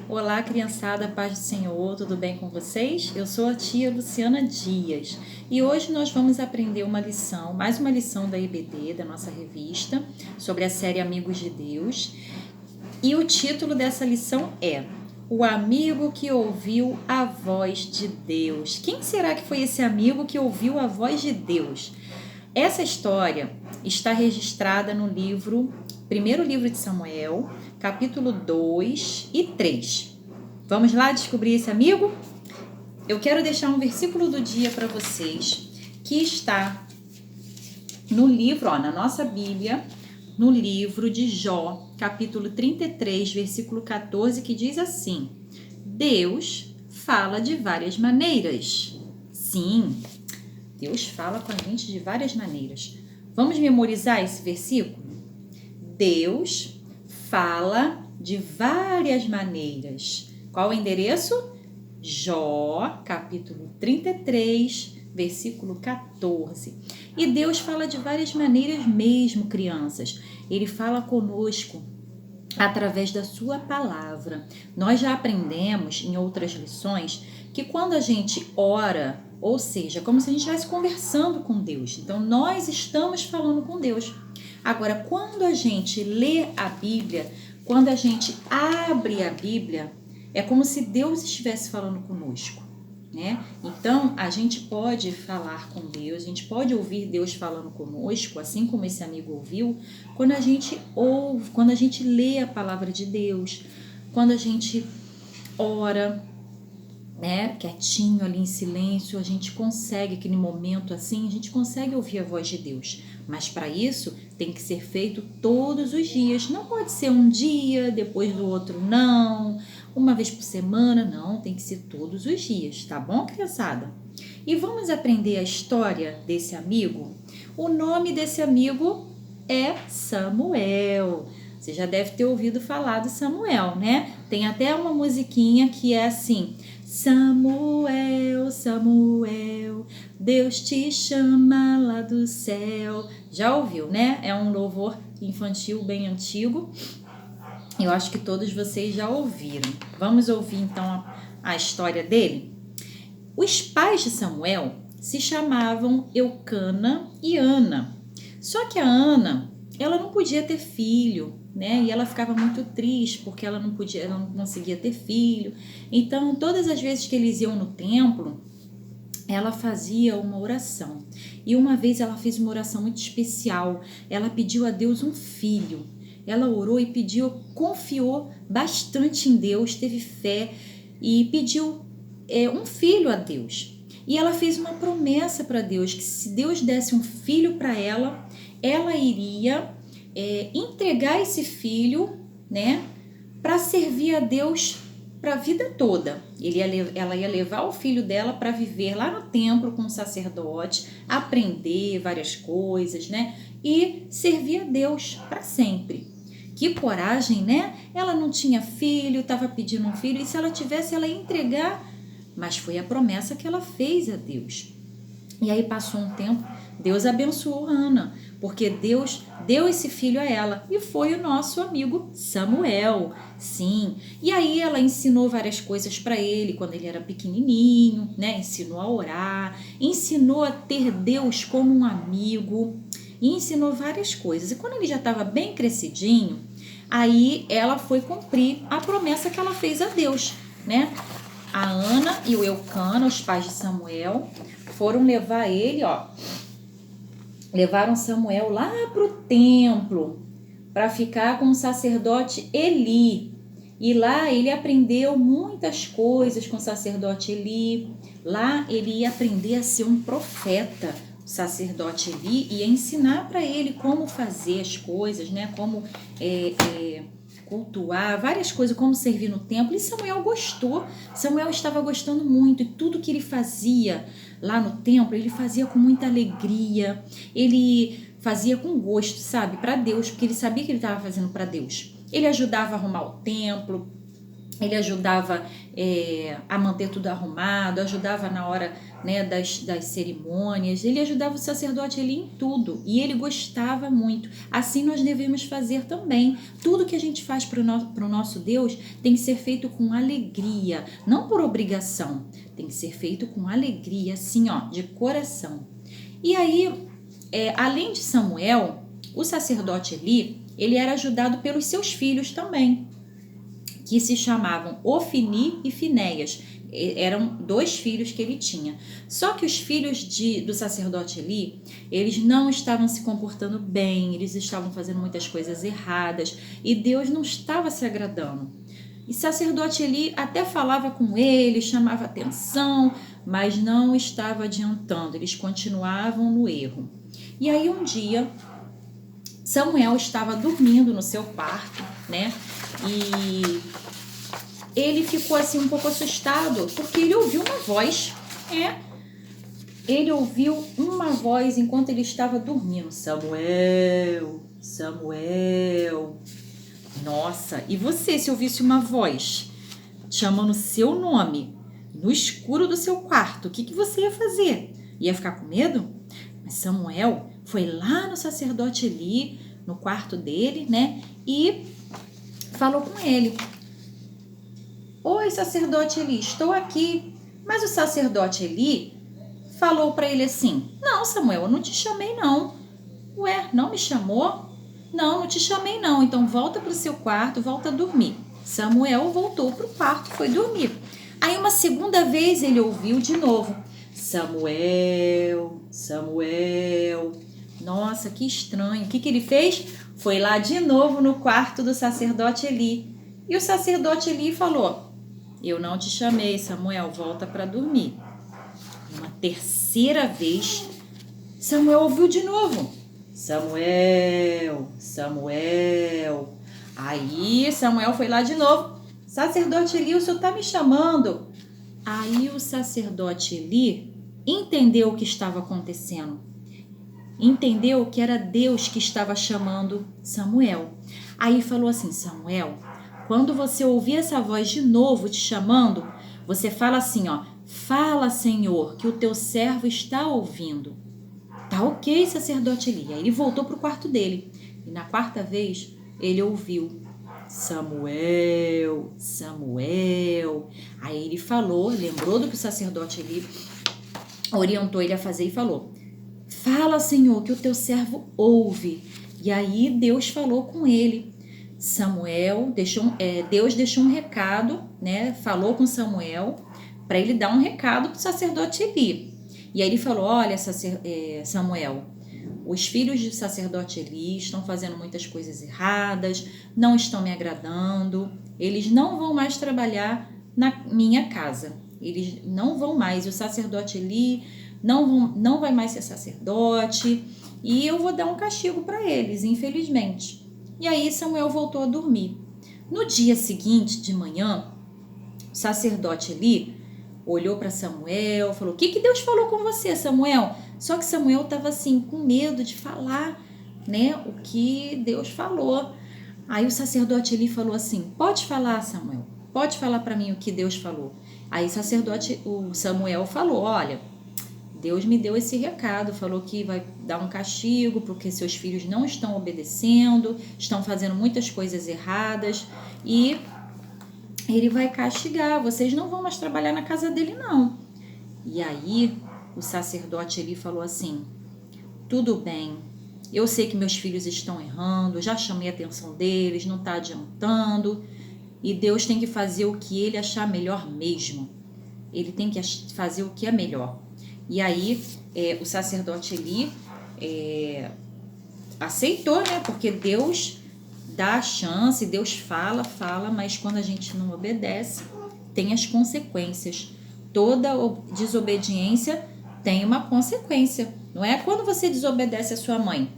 Olá, criançada, paz do Senhor, tudo bem com vocês? Eu sou a tia Luciana Dias e hoje nós vamos aprender uma lição, mais uma lição da EBD, da nossa revista, sobre a série Amigos de Deus. E o título dessa lição é O Amigo que Ouviu a Voz de Deus. Quem será que foi esse amigo que ouviu a voz de Deus? Essa história está registrada no primeiro livro de Samuel, capítulo 2 e 3. Vamos lá descobrir esse amigo? Eu quero deixar um versículo do dia para vocês, que está no livro, na nossa Bíblia, no livro de Jó, capítulo 33, versículo 14, que diz assim: Deus fala de várias maneiras. Sim, Deus fala com a gente de várias maneiras. Vamos memorizar esse versículo? Deus fala de várias maneiras. Qual o endereço? Jó, capítulo 33, versículo 14. E Deus fala de várias maneiras mesmo, crianças. Ele fala conosco através da sua palavra. Nós já aprendemos em outras lições que quando a gente ora, ou seja, como se a gente estivesse conversando com Deus. Então, nós estamos falando com Deus. Agora, quando a gente lê a Bíblia, quando a gente abre a Bíblia, é como se Deus estivesse falando conosco, né? Então, a gente pode falar com Deus, a gente pode ouvir Deus falando conosco, assim como esse amigo ouviu, quando a gente ouve, quando a gente lê a palavra de Deus, quando a gente ora, né, quietinho ali em silêncio, a gente consegue, aquele momento assim, a gente consegue ouvir a voz de Deus. Mas para isso tem que ser feito todos os dias. Não pode ser um dia, depois do outro não, uma vez por semana, não, tem que ser todos os dias, tá bom, criançada? E vamos aprender a história desse amigo? O nome desse amigo é Samuel. Você já deve ter ouvido falar do Samuel, né? Tem até uma musiquinha que é assim: Samuel, Samuel, Deus te chama lá do céu. Já ouviu, né? É um louvor infantil bem antigo. Eu acho que todos vocês já ouviram. Vamos ouvir então a história dele? Os pais de Samuel se chamavam Eucana e Ana. Só que a Ana, ela não podia ter filho, né? E ela ficava muito triste porque ela não conseguia ter filho. Então, todas as vezes que eles iam no templo, ela fazia uma oração. E uma vez ela fez uma oração muito especial. Ela pediu a Deus um filho. Ela orou e pediu, confiou bastante em Deus, teve fé e pediu um filho a Deus. E ela fez uma promessa para Deus, que se Deus desse um filho para ela, ela iria entregar esse filho, né, para servir a Deus para a vida toda. Ela ia levar o filho dela para viver lá no templo com o sacerdote, aprender várias coisas, né, e servir a Deus para sempre. Que coragem, né? Ela não tinha filho, estava pedindo um filho, e se ela tivesse, ela ia entregar. Mas foi a promessa que ela fez a Deus. E aí passou um tempo, Deus abençoou Ana, porque Deus deu esse filho a ela, e foi o nosso amigo Samuel, sim. E aí ela ensinou várias coisas para ele quando ele era pequenininho, né? Ensinou a orar, ensinou a ter Deus como um amigo, e ensinou várias coisas. E quando ele já estava bem crescidinho, aí ela foi cumprir a promessa que ela fez a Deus, né? A Ana e o Eucana, os pais de Samuel, foram levar ele, levaram Samuel lá para o templo para ficar com o sacerdote Eli. E lá ele aprendeu muitas coisas com o sacerdote Eli. Lá ele ia aprender a ser um profeta. O sacerdote Eli ia ensinar para ele como fazer as coisas, né? Como cultuar, várias coisas, como servir no templo. E Samuel gostou. Samuel estava gostando muito, e tudo que ele fazia lá no templo, ele fazia com muita alegria, ele fazia com gosto, sabe, para Deus, porque ele sabia que ele estava fazendo para Deus. Ele ajudava a arrumar o templo, Ele ajudava a manter tudo arrumado, ajudava na hora, né, das cerimônias, ele ajudava o sacerdote ali em tudo e ele gostava muito. Assim nós devemos fazer também. Tudo que a gente faz para o nosso Deus tem que ser feito com alegria, não por obrigação, tem que ser feito com alegria, assim, ó, de coração. E aí, além de Samuel, o sacerdote Eli, ele era ajudado pelos seus filhos também, que se chamavam Ofni e Finéias. Eram 2 filhos que ele tinha. Só que os filhos do sacerdote Eli, eles não estavam se comportando bem, eles estavam fazendo muitas coisas erradas e Deus não estava se agradando. E sacerdote Eli até falava com ele, chamava atenção, mas não estava adiantando, eles continuavam no erro. E aí um dia, Samuel estava dormindo no seu quarto, né? E ele ficou assim um pouco assustado, porque ele ouviu uma voz. Ele ouviu uma voz enquanto ele estava dormindo. Samuel, Samuel. Nossa, e você, se ouvisse uma voz chamando seu nome no escuro do seu quarto, o que você ia fazer? Ia ficar com medo? Mas Samuel foi lá no sacerdote Eli, no quarto dele, né? E falou com ele. Oi, sacerdote Eli, estou aqui. Mas o sacerdote Eli falou para ele assim: não, Samuel, eu não te chamei não. Ué, não me chamou? Não te chamei não, então volta para o seu quarto, volta a dormir. Samuel voltou para o quarto, foi dormir. Aí uma segunda vez ele ouviu de novo: Samuel, Samuel. Nossa, que estranho. O que ele fez? Foi lá de novo no quarto do sacerdote Eli. E o sacerdote Eli falou: eu não te chamei, Samuel, volta para dormir. Uma terceira vez, Samuel ouviu de novo: Samuel, Samuel. Aí Samuel foi lá de novo: sacerdote Eli, o senhor está me chamando? Aí o sacerdote Eli entendeu o que estava acontecendo. Entendeu que era Deus que estava chamando Samuel. Aí falou assim: Samuel, quando você ouvir essa voz de novo te chamando, você fala assim, ó: fala, Senhor, que o teu servo está ouvindo. Tá ok, sacerdote Eli. Aí ele voltou para o quarto dele. E na quarta vez, ele ouviu: Samuel, Samuel. Aí ele falou, lembrou do que o sacerdote Eli orientou ele a fazer e falou: fala, Senhor, que o teu servo ouve. E aí Deus falou com ele. Deus deixou um recado, né? Falou com Samuel para ele dar um recado para o sacerdote Eli. E aí ele falou: olha, Samuel, os filhos do sacerdote Eli estão fazendo muitas coisas erradas, não estão me agradando, eles não vão mais trabalhar na minha casa, eles não vão mais, o sacerdote Eli não vai mais ser sacerdote, e eu vou dar um castigo para eles, infelizmente. E aí Samuel voltou a dormir. No dia seguinte, de manhã, o sacerdote Eli olhou para Samuel, falou: o que Deus falou com você, Samuel? Só que Samuel estava assim, com medo de falar, né, o que Deus falou. Aí o sacerdote Eli falou assim: pode falar, Samuel, pode falar para mim o que Deus falou. Aí o Samuel falou: olha, Deus me deu esse recado, falou que vai dar um castigo porque seus filhos não estão obedecendo, estão fazendo muitas coisas erradas e ele vai castigar, vocês não vão mais trabalhar na casa dele não. E aí o sacerdote Eli falou assim: tudo bem, eu sei que meus filhos estão errando, já chamei a atenção deles, não está adiantando, e Deus tem que fazer o que ele achar melhor mesmo. Ele tem que fazer o que é melhor. E aí o sacerdote Eli aceitou, né? Porque Deus dá a chance, Deus fala, mas quando a gente não obedece, tem as consequências. Toda desobediência tem uma consequência. Não é quando você desobedece a sua mãe.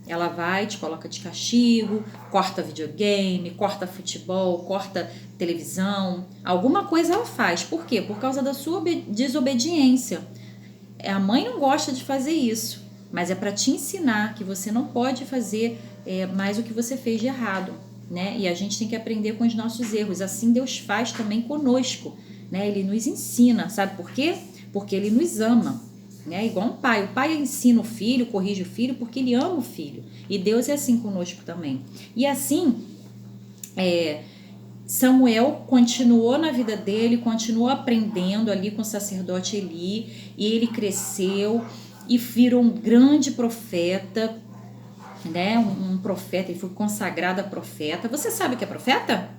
Ela vai, te coloca de castigo, corta videogame, corta futebol, corta televisão. Alguma coisa ela faz. Por quê? Por causa da sua desobediência. A mãe não gosta de fazer isso, mas é para te ensinar que você não pode fazer mais o que você fez de errado, né? E a gente tem que aprender com os nossos erros. Assim Deus faz também conosco, né? Ele nos ensina, sabe por quê? Porque Ele nos ama, né? Igual um pai. O pai ensina o filho, corrige o filho, porque Ele ama o filho. E Deus é assim conosco também. E assim, Samuel continuou na vida dele, continuou aprendendo ali com o sacerdote Eli, e ele cresceu e virou um grande profeta, né? Um profeta, ele foi consagrado a profeta. Você sabe o que é profeta?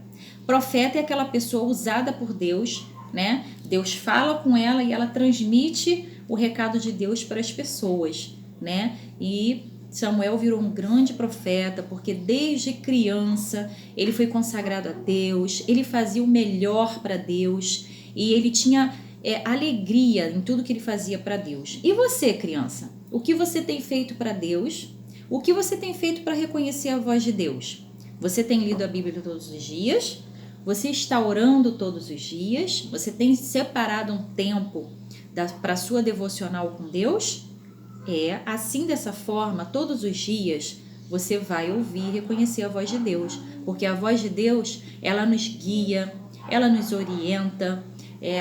Profeta é aquela pessoa usada por Deus, né? Deus fala com ela e ela transmite o recado de Deus para as pessoas, né? E Samuel virou um grande profeta porque desde criança ele foi consagrado a Deus, ele fazia o melhor para Deus e ele tinha alegria em tudo que ele fazia para Deus. E você, criança? O que você tem feito para Deus? O que você tem feito para reconhecer a voz de Deus? Você tem lido a Bíblia todos os dias? Você está orando todos os dias? Você tem separado um tempo para a sua devocional com Deus? Assim, dessa forma, todos os dias você vai ouvir e reconhecer a voz de Deus, porque a voz de Deus, ela nos guia, ela nos orienta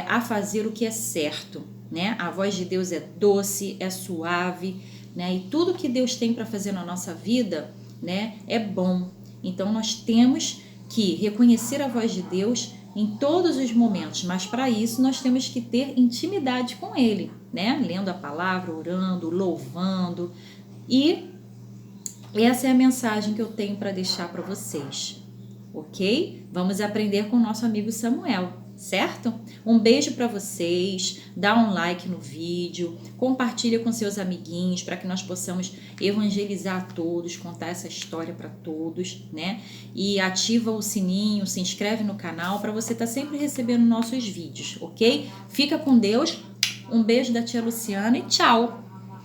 a fazer o que é certo, né? A voz de Deus é doce, é suave, né? E tudo que Deus tem para fazer na nossa vida, né, é bom. Então nós temos que reconhecer a voz de Deus em todos os momentos, mas para isso nós temos que ter intimidade com Ele, né? Lendo a palavra, orando, louvando. E essa é a mensagem que eu tenho para deixar para vocês, ok? Vamos aprender com o nosso amigo Samuel, certo? Um beijo para vocês, dá um like no vídeo, compartilha com seus amiguinhos para que nós possamos evangelizar a todos, contar essa história para todos, né? E ativa o sininho, se inscreve no canal para você estar sempre recebendo nossos vídeos, ok? Fica com Deus, um beijo da tia Luciana e tchau!